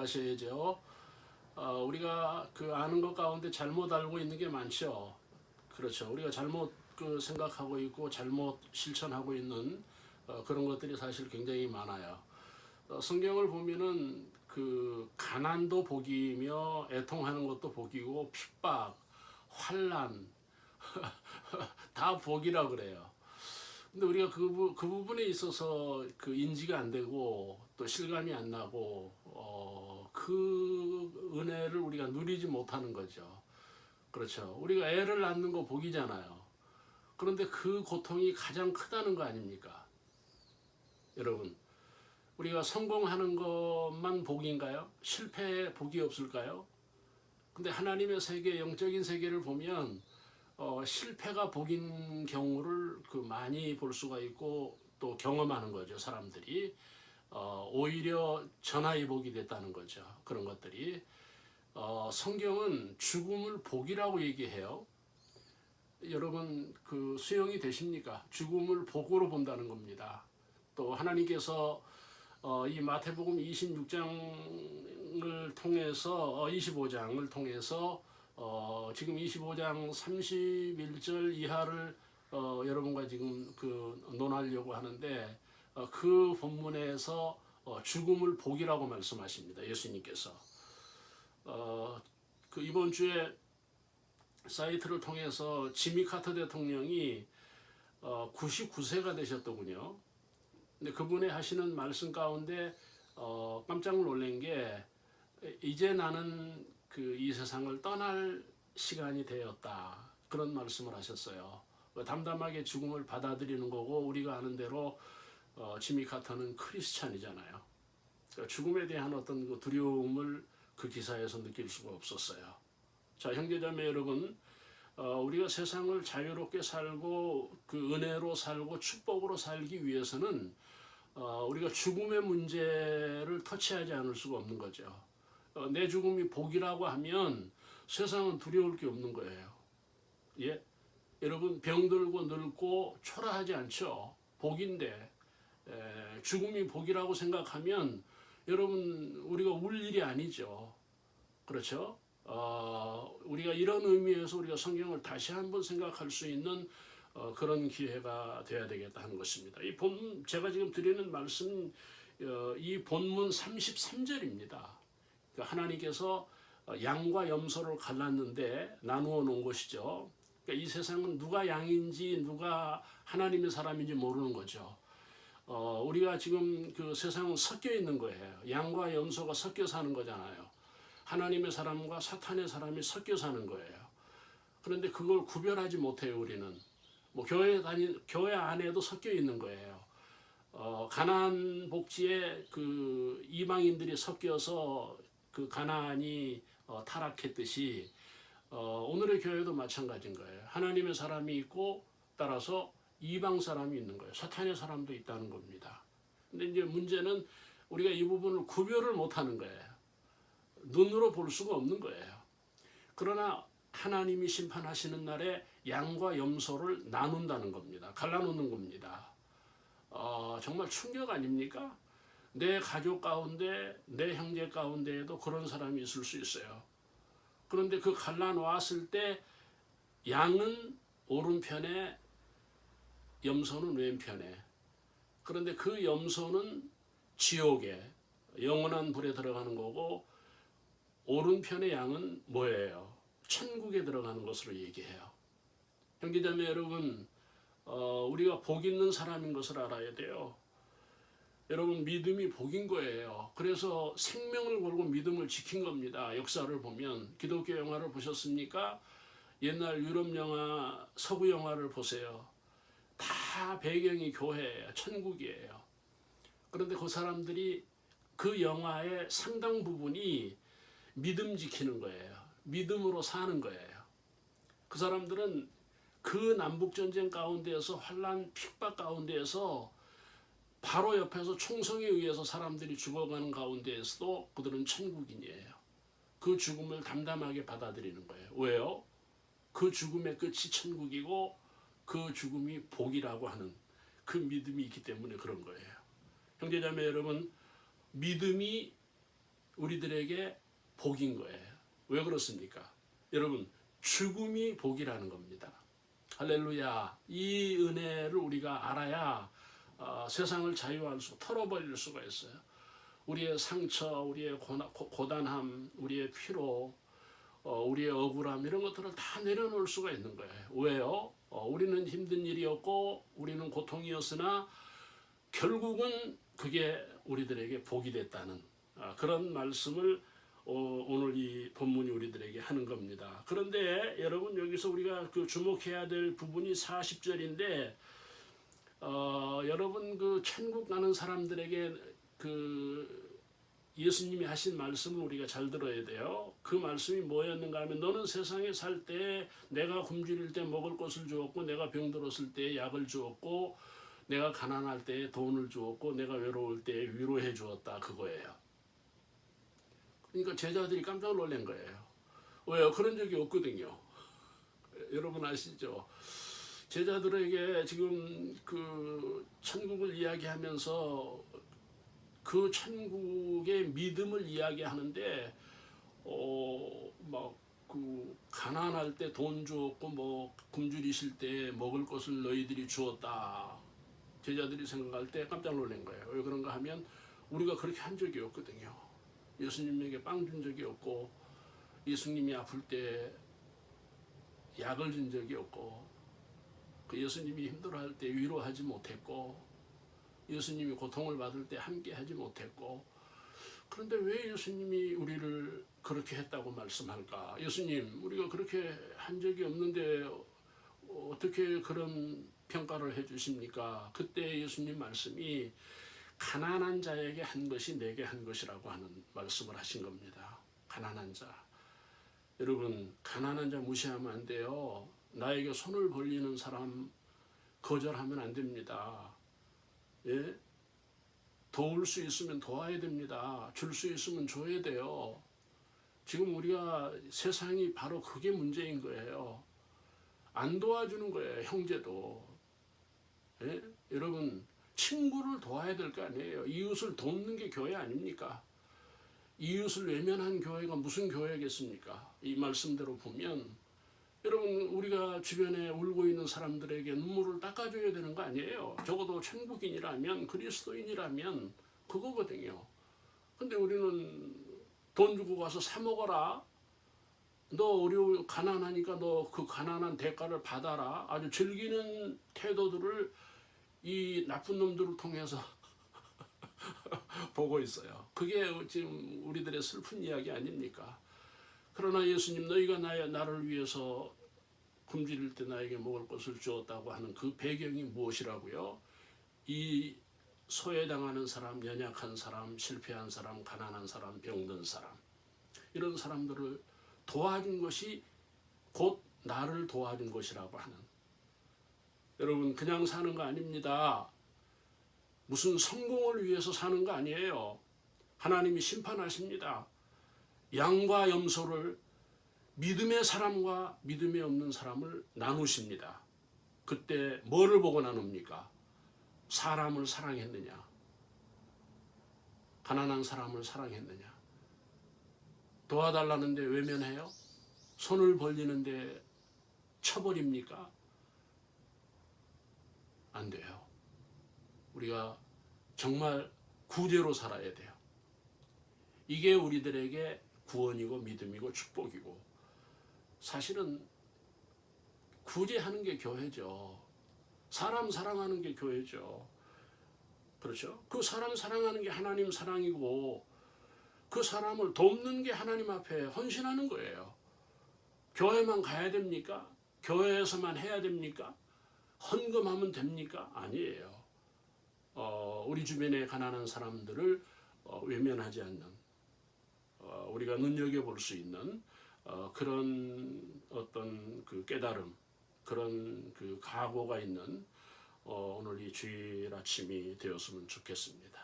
나가셔야죠. 우리가 그 아는 것 가운데 잘못 알고 있는 게 많죠. 그렇죠. 우리가 잘못 생각하고 있고 잘못 실천하고 있는 그런 것들이 사실 굉장히 많아요. 성경을 보면은 그 가난도 복이며 애통하는 것도 복이고 핍박, 환난 다 복이라 그래요. 근데 우리가 그 부분에 있어서 그 인지가 안 되고 또 실감이 안 나고 그 은혜를 우리가 누리지 못하는 거죠. 그렇죠. 우리가 애를 낳는 거 복이잖아요. 그런데 그 고통이 가장 크다는 거 아닙니까? 여러분, 우리가 성공하는 것만 복인가요? 실패에 복이 없을까요? 근데 하나님의 세계, 영적인 세계를 보면 실패가 복인 경우를 많이 볼 수가 있고 또 경험하는 거죠. 사람들이 오히려 전하의 복이 됐다는 거죠. 그런 것들이 성경은 죽음을 복이라고 얘기해요. 여러분 그 수용이 되십니까? 죽음을 복으로 본다는 겁니다. 또 하나님께서 이 마태복음 26장을 통해서 25장을 통해서 지금 25장 31절 이하를 여러분과 지금 논하려고 하는데 그 본문에서 죽음을 복이라고 말씀하십니다. 예수님께서 이번 주에 사이트를 통해서 지미 카터 대통령이 99세가 되셨더군요. 근데 그분의 하시는 말씀 가운데 깜짝 놀란 게 이제 나는 이 세상을 떠날 시간이 되었다. 그런 말씀을 하셨어요. 담담하게 죽음을 받아들이는 거고 우리가 아는 대로 지미 카터는 크리스찬이잖아요. 그러니까 죽음에 대한 어떤 그 두려움을 그 기사에서 느낄 수가 없었어요. 자, 형제자매 여러분, 우리가 세상을 자유롭게 살고 그 은혜로 살고 축복으로 살기 위해서는 우리가 죽음의 문제를 터치하지 않을 수가 없는 거죠. 내 죽음이 복이라고 하면 세상은 두려울 게 없는 거예요. 예? 여러분 병들고 늙고 초라하지 않죠. 복인데 죽음이 복이라고 생각하면 여러분 우리가 울 일이 아니죠. 그렇죠? 우리가 이런 의미에서 우리가 성경을 다시 한번 생각할 수 있는 그런 기회가 돼야 되겠다 하는 것입니다. 제가 지금 드리는 말씀 이 본문 33절입니다. 그러니까 하나님께서 양과 염소를 갈랐는데 나누어 놓은 것이죠. 그러니까 이 세상은 누가 양인지 누가 하나님의 사람인지 모르는 거죠. 우리가 지금 그 세상은 섞여 있는 거예요. 양과 염소가 섞여 사는 거잖아요. 하나님의 사람과 사탄의 사람이 섞여 사는 거예요. 그런데 그걸 구별하지 못해요. 우리는 교회 안에도 섞여 있는 거예요. 가나안 복지에 그 이방인들이 섞여서 그 가나안이 타락했듯이 오늘의 교회도 마찬가지인 거예요. 하나님의 사람이 있고 따라서 이방 사람이 있는 거예요. 사탄의 사람도 있다는 겁니다. 근데 이제 문제는 우리가 이 부분을 구별을 못하는 거예요. 눈으로 볼 수가 없는 거예요. 그러나 하나님이 심판하시는 날에 양과 염소를 나눈다는 겁니다. 갈라놓는 겁니다. 정말 충격 아닙니까? 내 가족 가운데 내 형제 가운데에도 그런 사람이 있을 수 있어요. 그런데 그 갈라놓았을 때 양은 오른편에 염소는 왼편에. 그런데 그 염소는 지옥에 영원한 불에 들어가는 거고 오른편의 양은 뭐예요? 천국에 들어가는 것으로 얘기해요. 형제자매 여러분, 우리가 복 있는 사람인 것을 알아야 돼요. 여러분 믿음이 복인 거예요. 그래서 생명을 걸고 믿음을 지킨 겁니다. 역사를 보면 기독교 영화를 보셨습니까? 옛날 유럽 영화, 서구 영화를 보세요. 다 배경이 교회예요. 천국이에요. 그런데 그 사람들이 그 영화의 상당 부분이 믿음 지키는 거예요. 믿음으로 사는 거예요. 그 사람들은 그 남북전쟁 가운데에서 환난 핍박 가운데에서 바로 옆에서 총성에 의해서 사람들이 죽어가는 가운데에서도 그들은 천국인이에요. 그 죽음을 담담하게 받아들이는 거예요. 왜요? 그 죽음의 끝이 천국이고 그 죽음이 복이라고 하는 그 믿음이 있기 때문에 그런 거예요. 형제자매 여러분, 믿음이 우리들에게 복인 거예요. 왜 그렇습니까? 여러분, 죽음이 복이라는 겁니다. 할렐루야. 이 은혜를 우리가 알아야 세상을 자유할 수, 털어버릴 수가 있어요. 우리의 상처, 우리의 고단함, 우리의 피로, 우리의 억울함 이런 것들을 다 내려놓을 수가 있는 거예요. 왜요? 우리는 힘든 일이었고 우리는 고통이었으나 결국은 그게 우리들에게 복이 됐다는 그런 말씀을 오늘 이 본문이 우리들에게 하는 겁니다. 그런데 여러분 여기서 우리가 그 주목해야 될 부분이 40절인데 여러분 그 천국 가는 사람들에게 그 예수님이 하신 말씀을 우리가 잘 들어야 돼요. 그 말씀이 뭐였는가 하면 너는 세상에 살 때 내가 굶주릴 때 먹을 것을 주었고 내가 병들었을 때 약을 주었고 내가 가난할 때 돈을 주었고 내가 외로울 때 위로해 주었다 그거예요. 그러니까 제자들이 깜짝 놀란 거예요. 왜요? 그런 적이 없거든요. 여러분 아시죠? 제자들에게 지금 그 천국을 이야기하면서 그 천국의 믿음을 이야기하는데 막 그 가난할 때 돈 주었고 뭐 굶주리실 때 먹을 것을 너희들이 주었다. 제자들이 생각할 때 깜짝 놀란 거예요. 왜 그런가 하면 우리가 그렇게 한 적이 없거든요. 예수님에게 빵 준 적이 없고 예수님이 아플 때 약을 준 적이 없고 그 예수님이 힘들어할 때 위로하지 못했고 예수님이 고통을 받을 때 함께 하지 못했고 그런데 왜 예수님이 우리를 그렇게 했다고 말씀할까? 예수님 우리가 그렇게 한 적이 없는데 어떻게 그런 평가를 해주십니까? 그때 예수님 말씀이 가난한 자에게 한 것이 내게 한 것이라고 하는 말씀을 하신 겁니다. 가난한 자. 여러분 가난한 자 무시하면 안 돼요. 나에게 손을 벌리는 사람 거절하면 안 됩니다. 예? 도울 수 있으면 도와야 됩니다. 줄 수 있으면 줘야 돼요. 지금 우리가 세상이 바로 그게 문제인 거예요. 안 도와주는 거예요. 형제도. 예? 여러분 친구를 도와야 될 거 아니에요. 이웃을 돕는 게 교회 아닙니까? 이웃을 외면한 교회가 무슨 교회겠습니까? 이 말씀대로 보면 여러분 우리가 주변에 울고 있는 사람들에게 눈물을 닦아줘야 되는 거 아니에요. 적어도 천국인이라면 그리스도인이라면 그거거든요. 근데 우리는 돈 주고 가서 사 먹어라. 너 가난하니까 너 그 가난한 대가를 받아라. 아주 즐기는 태도들을 이 나쁜 놈들을 통해서 보고 있어요. 그게 지금 우리들의 슬픈 이야기 아닙니까? 그러나 예수님 너희가 나를 위해서 굶주릴 때 나에게 먹을 것을 주었다고 하는 그 배경이 무엇이라고요? 이 소외당하는 사람, 연약한 사람, 실패한 사람, 가난한 사람, 병든 사람 이런 사람들을 도와준 것이 곧 나를 도와준 것이라고 하는 여러분 그냥 사는 거 아닙니다. 무슨 성공을 위해서 사는 거 아니에요. 하나님이 심판하십니다. 양과 염소를 믿음의 사람과 믿음이 없는 사람을 나누십니다. 그때 뭐를 보고 나눕니까? 사람을 사랑했느냐? 가난한 사람을 사랑했느냐? 도와달라는데 외면해요? 손을 벌리는데 쳐버립니까? 안 돼요. 우리가 정말 구제로 살아야 돼요. 이게 우리들에게 구원이고 믿음이고 축복이고 사실은 구제하는 게 교회죠. 사람 사랑하는 게 교회죠. 그렇죠? 그 사람 사랑하는 게 하나님 사랑이고 그 사람을 돕는 게 하나님 앞에 헌신하는 거예요. 교회만 가야 됩니까? 교회에서만 해야 됩니까? 헌금하면 됩니까? 아니에요. 우리 주변에 가난한 사람들을 외면하지 않는 우리가 눈여겨볼 수 있는 그런 어떤 그 깨달음 그런 그 각오가 있는 오늘 이 주일 아침이 되었으면 좋겠습니다.